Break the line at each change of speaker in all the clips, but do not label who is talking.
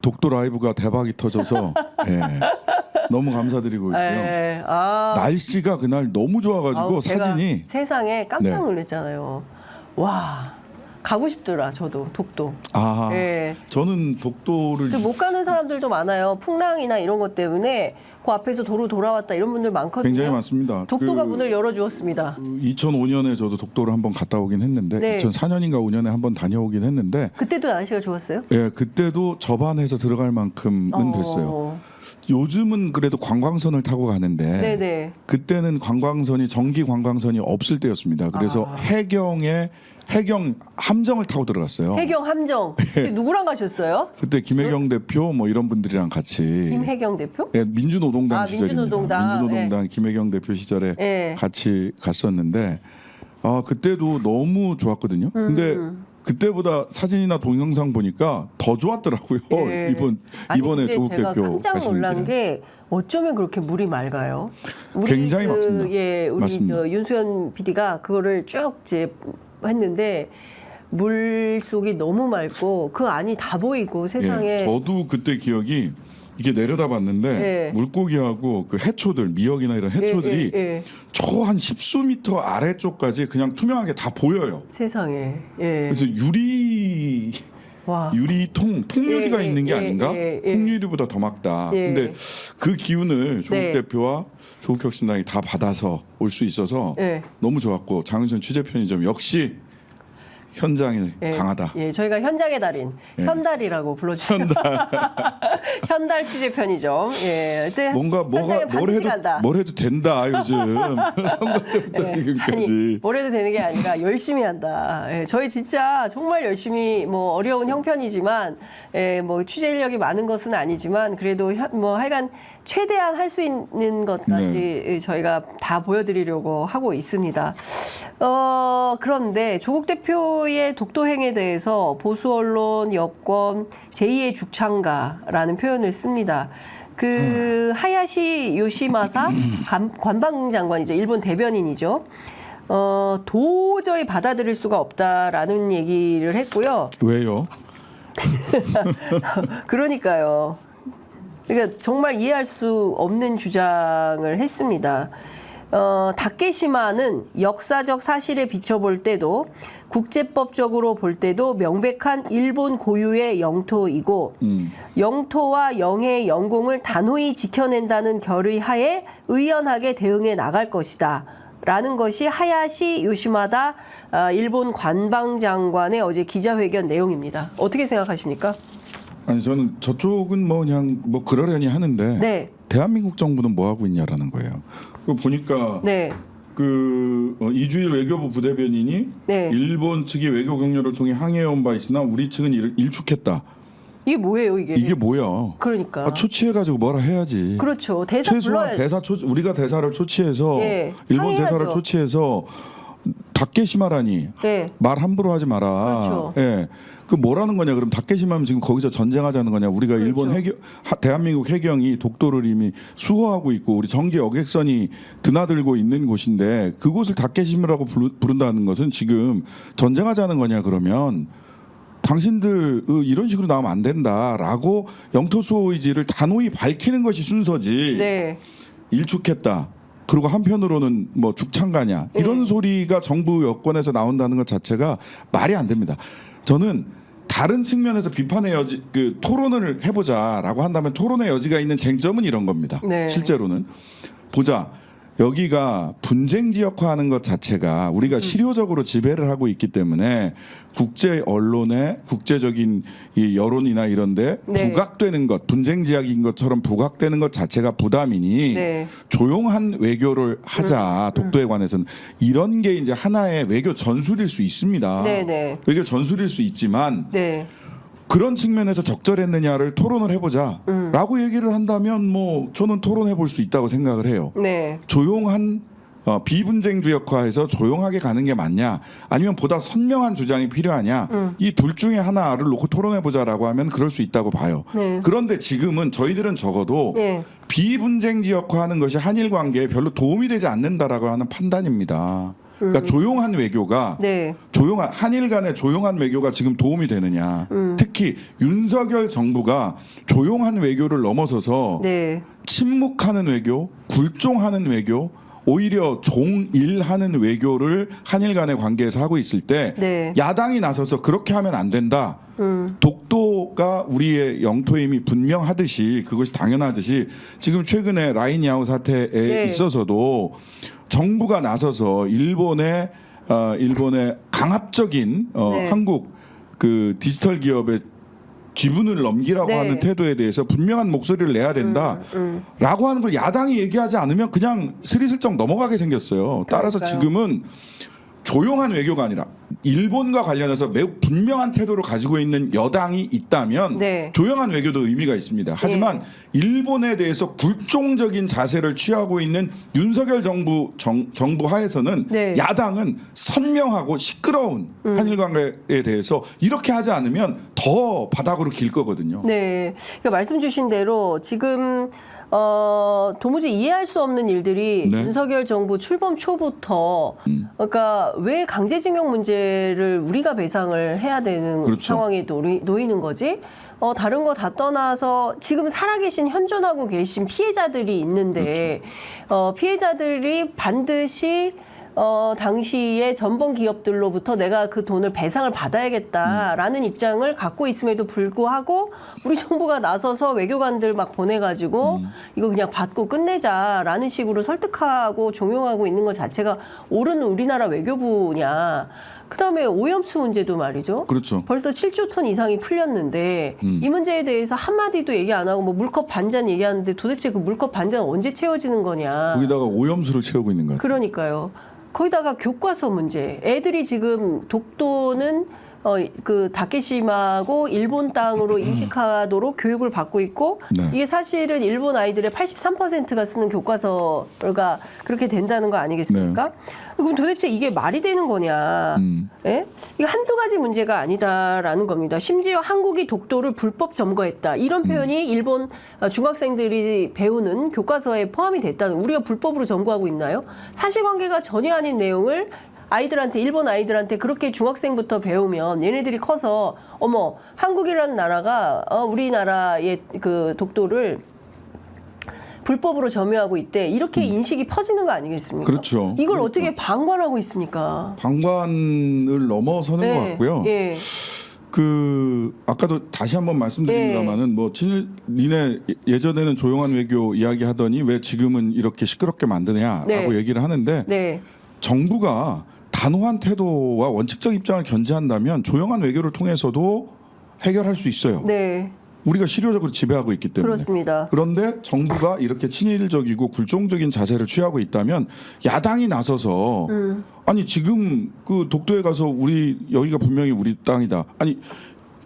독도 라이브가 대박이 터져서 예, 너무 감사드리고 있고요. 날씨가 그날 너무 좋아가지고 사진이
세상에 깜짝 놀랐잖아요. 와, 가고 싶더라 저도 독도.
예. 저는 독도를
못 가는 사람들도 많아요. 풍랑이나 이런 것 때문에 그 앞에서 도로 돌아왔다 이런 분들 많거든요.
굉장히 많습니다.
독도가 문을 열어주었습니다.
2005년에 저도 독도를 한번 갔다 오긴 했는데 2004년인가 5년에 한번 다녀오긴 했는데
그때도 날씨가 좋았어요?
예, 그때도 접안해서 들어갈 만큼은 됐어요. 요즘은 그래도 관광선을 타고 가는데 그때는 관광선이 정기 관광선이 없을 때였습니다. 그래서 해경 함정을 타고 들어갔어요.
해경 함정. 누구랑 가셨어요?
그때 김혜경 대표 뭐 이런 분들이랑 같이.
김혜경 대표?
예, 민주노동당 시절입니다.
민주노동당
김혜경 대표 시절에 같이 갔었는데 그때도 너무 좋았거든요. 근데 그때보다 사진이나 동영상 보니까 더 좋았더라고요. 이번에 조국 대표
제가 깜짝 놀란 게 어쩌면 그렇게 물이 맑아요.
굉장히 맑습니다.
우리 윤수연 PD가 그거를 쭉 이제 했는데 물 속이 너무 맑고 그 안이 다 보이고 세상에.
저도 그때 기억이 이게 내려다봤는데 물고기하고 그 해초들 미역이나 이런 해초들이 저 한 10수 미터 아래쪽까지 그냥 투명하게 다 보여요.
세상에.
그래서 통유리가 있는 게 아닌가? 통유리보다 더 맑다. 근데 그 기운을 조국 대표와 조국혁신당이 다 받아서 올 수 있어서 너무 좋았고 장윤선 취재편의점 역시 현장이 강하다.
저희가 현장의 달인 현달이라고 불러주세요. 현달 취재편이죠.
뭔가 뭘 해도 된다 요즘. 선거 때부터 지금까지.
아니, 뭘 해도 되는 게 아니라 열심히 한다. 저희 진짜 정말 열심히 뭐 어려운 형편이지만 뭐 취재 인력이 많은 것은 아니지만 그래도 뭐 하여간 최대한 할 수 있는 것까지 저희가 다 보여드리려고 하고 있습니다. 그런데 조국 대표의 독도행에 대해서 보수 언론, 여권, 제2의 죽창가라는 표현을 씁니다. 그 하야시 요시마사 관방장관이죠. 일본 대변인이죠. 도저히 받아들일 수가 없다라는 얘기를 했고요.
왜요?
그러니까요. 그러니까 정말 이해할 수 없는 주장을 했습니다. 다케시마는 역사적 사실에 비춰볼 때도 국제법적으로 볼 때도 명백한 일본 고유의 영토이고 영토와 영해의 영공을 단호히 지켜낸다는 결의 하에 의연하게 대응해 나갈 것이다. 라는 것이 하야시 요시마다 일본 관방장관의 어제 기자회견 내용입니다. 어떻게 생각하십니까?
아니 저는 저쪽은 뭐 그냥 뭐 그러려니 하는데 대한민국 정부는 뭐 하고 있냐라는 거예요. 그 보니까 그 이주일 외교부 부대변인이 일본 측이 외교 경로를 통해 항해해온 바 있으나 우리 측은 일축했다.
이게 뭐예요 이게?
이게 뭐야?
그러니까
초치해가지고 뭐라 해야지.
그렇죠. 대사
최소한 우리가 대사를 초치해서 일본
항의하죠.
대사를 초치해서 다케시마라니 말 함부로 하지 마라.
그렇죠.
그 뭐라는 거냐? 그럼 다케시마면 지금 거기서 전쟁하자는 거냐? 우리가 일본 대한민국 해경이 독도를 이미 수호하고 있고 우리 정기 여객선이 드나들고 있는 곳인데 그곳을 다케시마라고 부른다는 것은 지금 전쟁하자는 거냐? 그러면 당신들 이런 식으로 나오면 안 된다라고 영토 수호 의지를 단호히 밝히는 것이 순서지. 일축했다. 그리고 한편으로는 뭐 죽창가냐 이런 소리가 정부 여권에서 나온다는 것 자체가 말이 안 됩니다. 저는 다른 측면에서 비판의 여지, 토론을 해보자라고 한다면 토론의 여지가 있는 쟁점은 이런 겁니다. 실제로는 보자. 여기가 분쟁 지역화하는 것 자체가 우리가 실효적으로 지배를 하고 있기 때문에 국제 언론의 국제적인 이 여론이나 이런데 부각되는 것, 분쟁 지역인 것처럼 부각되는 것 자체가 부담이니 조용한 외교를 하자. 독도에 관해서는 이런 게 이제 하나의 외교 전술일 수 있습니다. 외교 전술일 수 있지만. 그런 측면에서 적절했느냐를 토론을 해보자라고 얘기를 한다면 뭐 저는 토론해 볼 수 있다고 생각을 해요. 조용한 비분쟁주역화해서 조용하게 가는 게 맞냐 아니면 보다 선명한 주장이 필요하냐 이 둘 중에 하나를 놓고 토론해 보자라고 하면 그럴 수 있다고 봐요. 그런데 지금은 저희들은 적어도 비분쟁지역화하는 것이 한일 관계에 별로 도움이 되지 않는다라고 하는 판단입니다. 그러니까 조용한 외교가 한일 간의 조용한 외교가 지금 도움이 되느냐 특히 특히 윤석열 정부가 조용한 외교를 넘어서서
네.
침묵하는 외교, 굴종하는 외교, 오히려 종일하는 외교를 한일 간의 관계에서 하고 있을 때
네.
야당이 나서서 그렇게 하면 안 된다. 독도가 우리의 영토임이 분명하듯이 그것이 당연하듯이 지금 최근에 라인야오 사태에
네.
있어서도 정부가 나서서 일본의 강압적인
네.
한국 그 디지털 기업의 지분을 넘기라고
네.
하는 태도에 대해서 분명한 목소리를 내야 된다라고 하는 걸 야당이 얘기하지 않으면 그냥 스리슬쩍 넘어가게 생겼어요. 따라서
그러니까요.
지금은 조용한 외교가 아니라 일본과 관련해서 매우 분명한 태도를 가지고 있는 여당이 있다면
네.
조용한 외교도 의미가 있습니다. 하지만 일본에 대해서 굴종적인 자세를 취하고 있는 윤석열 정부 하에서는
네.
야당은 선명하고 시끄러운 한일 관계에 대해서 이렇게 하지 않으면 더 바닥으로 길 거거든요.
네. 그러니까 말씀 주신 대로 지금 도무지 이해할 수 없는 일들이
네.
윤석열 정부 출범 초부터 그러니까 왜 강제징용 문제를 우리가 배상을 해야 되는
그렇죠.
상황에 놓이는 거지? 다른 거 다 떠나서 지금 살아계신 현존하고 계신 피해자들이 있는데
그렇죠.
피해자들이 반드시 당시에 전범 기업들로부터 내가 그 돈을 배상을 받아야겠다라는 입장을 갖고 있음에도 불구하고 우리 정부가 나서서 외교관들 막 보내가지고 이거 그냥 받고 끝내자라는 식으로 설득하고 종용하고 있는 것 자체가 옳은 우리나라 외교부냐. 그다음에 오염수 문제도 말이죠.
그렇죠.
벌써 7조 톤 이상이 풀렸는데 이 문제에 대해서 한마디도 얘기 안 하고 뭐 물컵 반잔 얘기하는데 도대체 그 물컵 반잔 언제 채워지는 거냐.
거기다가 오염수를 채우고 있는 거예요.
그러니까요. 거기다가 교과서 문제. 애들이 지금 독도는 그 다케시마고 일본 땅으로 인식하도록 교육을 받고 있고
네.
이게 사실은 일본 아이들의 83%가 쓰는 교과서가 그렇게 된다는 거 아니겠습니까? 그럼 도대체 이게 말이 되는 거냐? 예? 이게 한두 가지 문제가 아니다라는 겁니다. 심지어 한국이 독도를 불법 점거했다. 이런 표현이 일본 중학생들이 배우는 교과서에 포함이 됐다는 우리가 불법으로 점거하고 있나요? 사실관계가 전혀 아닌 내용을 아이들한테 일본 아이들한테 그렇게 중학생부터 배우면 얘네들이 커서 어머 한국이라는 나라가 우리나라의 그 독도를 불법으로 점유하고 있대 이렇게 인식이 퍼지는 거 아니겠습니까?
그렇죠.
이걸
그러니까.
어떻게 방관하고 있습니까?
방관을 넘어서는 것 같고요.
예.
그 아까도 다시 한번 말씀드립니다만은 뭐 니네 예전에는 조용한 외교 이야기하더니 왜 지금은 이렇게 시끄럽게 만드냐라고
네.
얘기를 하는데
네.
정부가 단호한 태도와 원칙적 입장을 견지한다면 조용한 외교를 통해서도 해결할 수 있어요.
네.
우리가 실효적으로 지배하고 있기 때문에.
그렇습니다.
그런데 정부가 이렇게 친일적이고 굴종적인 자세를 취하고 있다면 야당이 나서서 아니 지금 그 독도에 가서 우리 여기가 분명히 우리 땅이다. 아니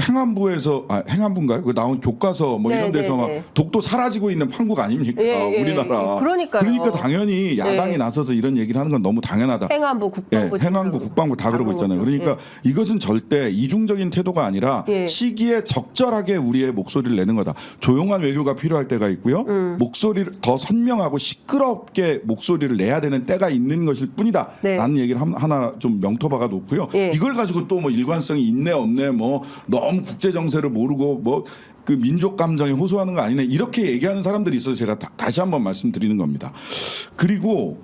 행안부인가요? 그 나온 교과서 뭐
네,
이런 데서
네,
막
네.
독도 사라지고 있는 판국 아닙니까?
예, 예,
우리나라.
예. 그러니까요.
그러니까 당연히 야당이
네.
나서서 이런 얘기를 하는 건 너무 당연하다.
행안부, 국방부,
행안부, 국방부 다 그러고 있잖아요.
거죠.
그러니까 이것은 절대 이중적인 태도가 아니라
예.
시기에 적절하게 우리의 목소리를 내는 거다. 조용한 외교가 필요할 때가 있고요. 목소리를 더 선명하고 시끄럽게 목소리를 내야 되는 때가 있는 것일 뿐이다.
네.
라는 얘기를 하나 좀 명토박아 놓고요.
예.
이걸 가지고 또 뭐 일관성이 있네 없네 뭐 너무 국제 정세를 모르고 뭐 그 민족 감정에 호소하는 거 아니네 이렇게 얘기하는 사람들이 있어서 제가 다시 한번 말씀드리는 겁니다. 그리고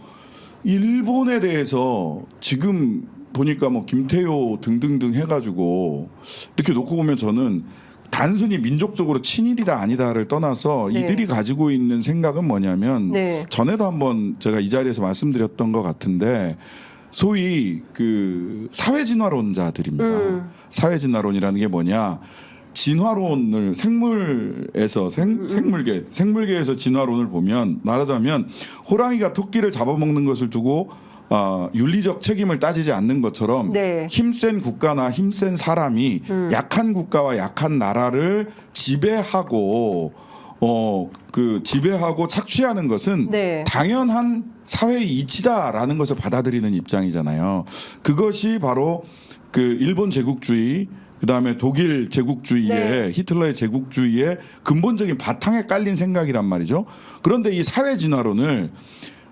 일본에 대해서 지금 보니까 뭐 김태효 등등등 해가지고 이렇게 놓고 보면 저는 단순히 민족적으로 친일이다 아니다를 떠나서
네.
이들이 가지고 있는 생각은 뭐냐면
네.
전에도 한번 제가 이 자리에서 말씀드렸던 것 같은데 소위 그 사회진화론자들입니다. 사회진화론이라는 게 뭐냐? 진화론을 생물계에서 진화론을 보면 말하자면 호랑이가 토끼를 잡아먹는 것을 두고 윤리적 책임을 따지지 않는 것처럼
네.
힘센 국가나 힘센 사람이 약한 국가와 약한 나라를 지배하고 지배하고 착취하는 것은
네.
당연한 사회의 이치다라는 것을 받아들이는 입장이잖아요. 그것이 바로 그 일본 제국주의 그다음에 독일 제국주의의
네.
히틀러의 제국주의의 근본적인 바탕에 깔린 생각이란 말이죠. 그런데 이 사회 진화론을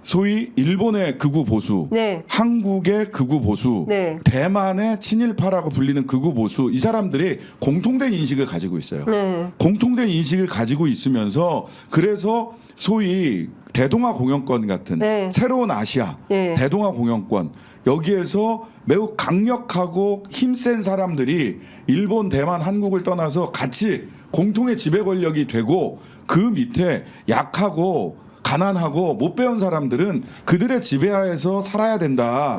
소위 일본의 극우 보수,
네.
한국의 극우 보수,
네.
대만의 친일파라고 불리는 극우 보수 이 사람들이 공통된 인식을 가지고 있어요.
네.
공통된 인식을 가지고 있으면서 그래서 소위 대동아 공영권 같은
네.
새로운 아시아
네.
대동아 공영권 여기에서 매우 강력하고 힘센 사람들이 일본, 대만, 한국을 떠나서 같이 공통의 지배 권력이 되고 그 밑에 약하고 가난하고 못 배운 사람들은 그들의 지배하에서 살아야 된다.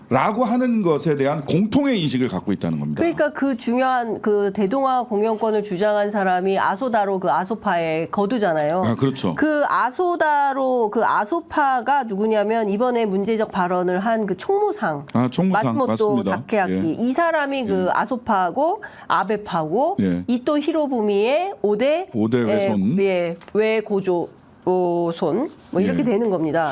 라고 하는 것에 대한 공통의 인식을 갖고 있다는 겁니다.
그러니까 그 중요한 그 대동아 공영권을 주장한 사람이 아소다로 그 아소파의 거두잖아요.
아, 그렇죠.
그 아소다로 그 아소파가 누구냐면 이번에 문제적 발언을 한 그 총무상,
총무상
마스모토
맞습니다.
다케아키
예.
이 사람이 그 아소파하고 아베파고
예.
이토 히로부미의 5대
오대 외손.
외고조 손 뭐 이렇게
예.
되는 겁니다.